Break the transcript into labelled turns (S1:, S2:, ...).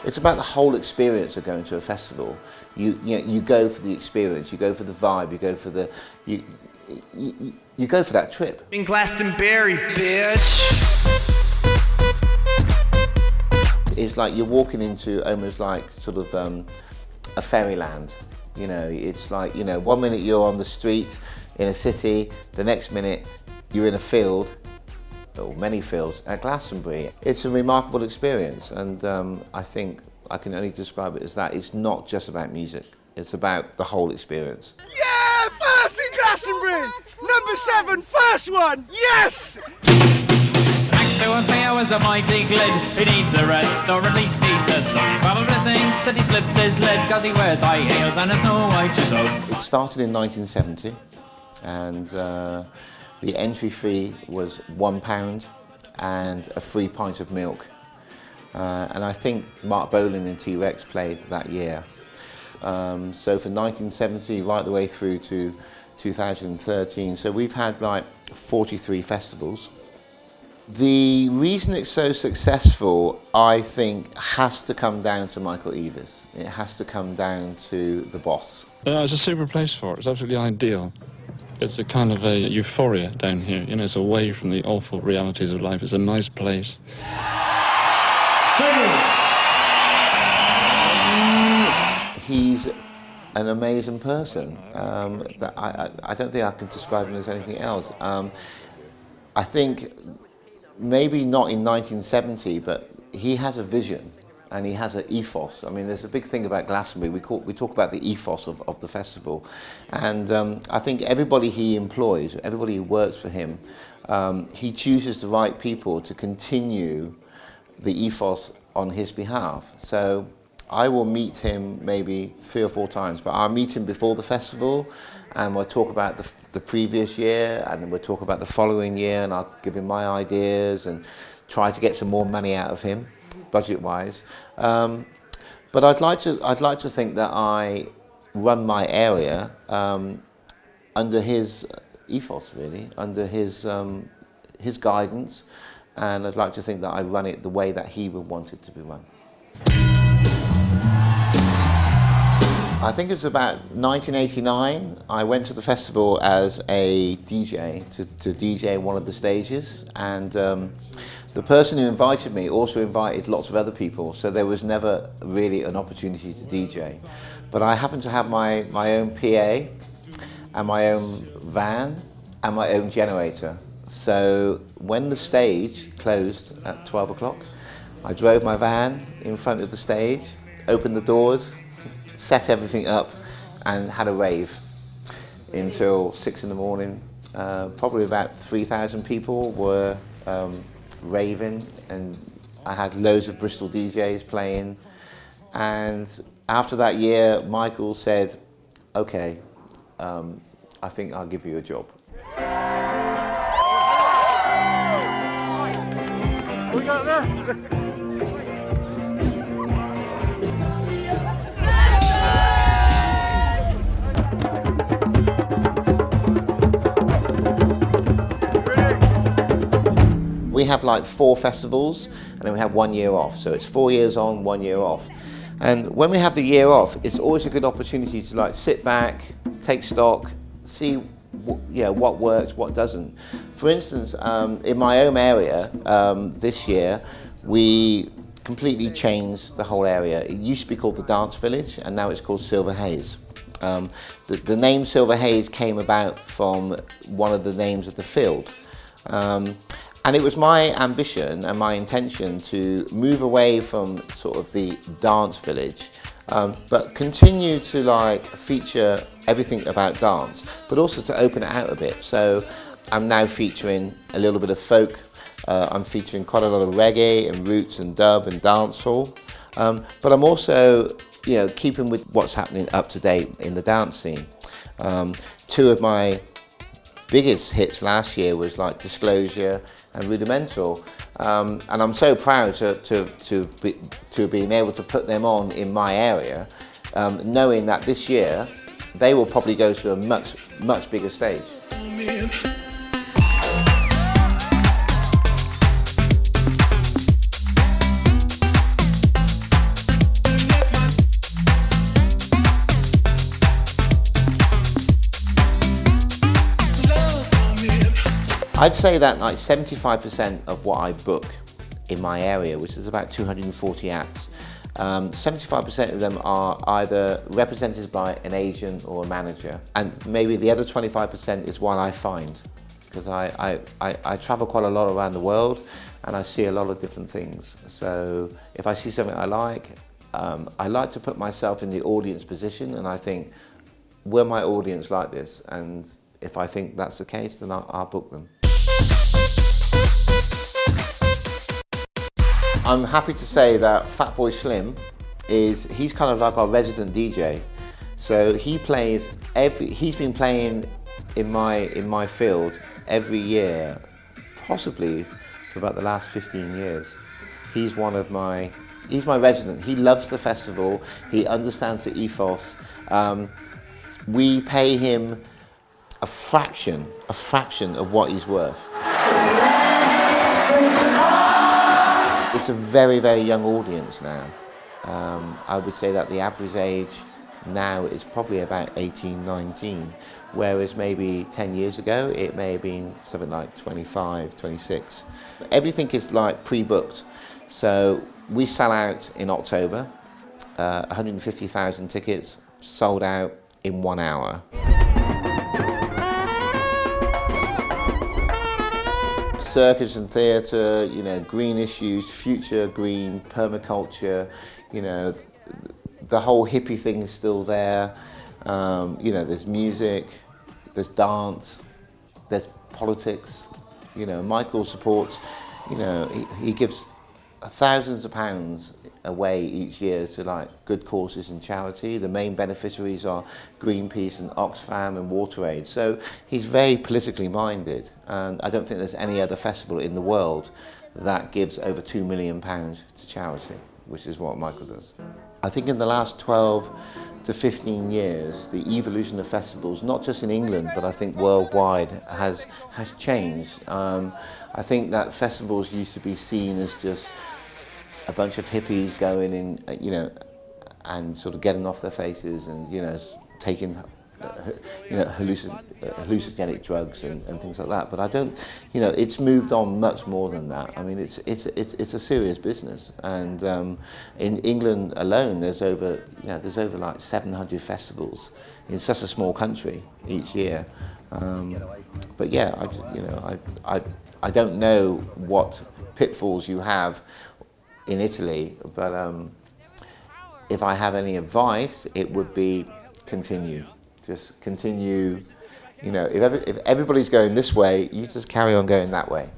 S1: it's about the whole experience of going to a festival. You go for the experience, you go for the vibe, you go for the you go for that trip.
S2: In Glastonbury, bitch.
S1: It's like you're walking into almost like sort of a fairyland. You know, it's like, you know, 1 minute you're on the street in a city, the next minute you're in a field, or many fields, at Glastonbury. It's a remarkable experience, and I think I can only describe it as that. It's not just about music, it's about the whole experience.
S2: Yeah, first in Glastonbury! Number 7, first one, yes!
S3: Thanks to a beer was a mighty glid. He needs a rest, or at least he says so. You probably think that he slipped his lid because he wears high heels and has no white soap.
S1: It started in 1970, and the entry fee was £1 and a free pint of milk. And I think Mark Bolan and T-Rex played that year. So from 1970 right the way through to 2013, so we've had like 43 festivals. The reason it's so successful, I think, has to come down to Michael Eavis. It has to come down to the boss.
S4: It's a super place for it. It's absolutely ideal. It's a kind of a euphoria down here. You know, it's away from the awful realities of life. It's a nice place.
S1: He's an amazing person. That I don't think I can describe him as anything else. I think maybe not in 1970, but he has a vision and he has an ethos. I mean, there's a big thing about Glastonbury. We talk about the ethos of the festival, and I think everybody he employs, everybody who works for him, he chooses the right people to continue the ethos on his behalf. So I will meet him maybe 3 or 4 times, but I'll meet him before the festival, and we'll talk about the previous year, and then we'll talk about the following year, and I'll give him my ideas and try to get some more money out of him, budget-wise. But I'd like to think that I run my area under his ethos, really, under his guidance, and I'd like to think that I run it the way that he would want it to be run. I think it was about 1989. I went to the festival as a DJ to DJ one of the stages, and the person who invited me also invited lots of other people, so there was never really an opportunity to DJ. But I happened to have my own PA and my own van and my own generator. So when the stage closed at 12 o'clock, I drove my van in front of the stage, opened the doors, set everything up, and had a rave until 6 in the morning. Probably about 3,000 people were raving, and I had loads of Bristol DJs playing. And after that year, Michael said, "Okay, I think I'll give you a job."
S2: We got this.
S1: We have like 4 festivals, and then we have 1 year off. So it's 4 years on, 1 year off. And when we have the year off, it's always a good opportunity to like sit back, take stock, see what works, what doesn't. For instance, in my own area this year, we completely changed the whole area. It used to be called the Dance Village, and now it's called Silver Haze. The name Silver Haze came about from one of the names of the field. And it was my ambition and my intention to move away from sort of the dance village, but continue to like feature everything about dance, but also to open it out a bit. So I'm now featuring a little bit of folk. I'm featuring quite a lot of reggae and roots and dub and dancehall. But I'm also, keeping with what's happening up to date in the dance scene. 2 of my biggest hits last year was like Disclosure and Rudimental, and I'm so proud to have been able to put them on in my area, knowing that this year they will probably go to a much bigger stage. I'd say that like 75% of what I book in my area, which is about 240 acts, 75% of them are either represented by an agent or a manager, and maybe the other 25% is what I find, because I travel quite a lot around the world and I see a lot of different things. So if I see something I like to put myself in the audience position, and I think, will my audience like this? And if I think that's the case, then I'll book them. I'm happy to say that Fatboy Slim he's kind of like our resident DJ. So he's been playing in my field every year, possibly for about the last 15 years. He's my resident. He loves the festival. He understands the ethos. We pay him a fraction of what he's worth. It's a very, very young audience now. I would say that the average age now is probably about 18, 19, whereas maybe 10 years ago it may have been something like 25, 26. Everything is like pre-booked. So we sell out in October, 150,000 tickets sold out in 1 hour. Circus and theatre, you know, green issues, future green, permaculture, you know, the whole hippie thing is still there. You know, there's music, there's dance, there's politics. You know, Michael supports, you know, he gives thousands of pounds away each year to like good causes and charity. The main beneficiaries are Greenpeace and Oxfam and WaterAid. So he's very politically minded, and I don't think there's any other festival in the world that gives over £2 million to charity, which is what Michael does. I think in the last 12 to 15 years, the evolution of festivals, not just in England, but I think worldwide, has changed. I think that festivals used to be seen as just a bunch of hippies going in, you know, and sort of getting off their faces and, you know, taking, you know, hallucinogenic drugs and things like that. But I don't, you know, it's moved on much more than that. I mean, it's a serious business, and in England alone, there's over like 700 festivals in such a small country each year. But yeah, I don't know what pitfalls you have in Italy, but if I have any advice, it would be continue. Just continue, you know, if everybody's going this way, you just carry on going that way.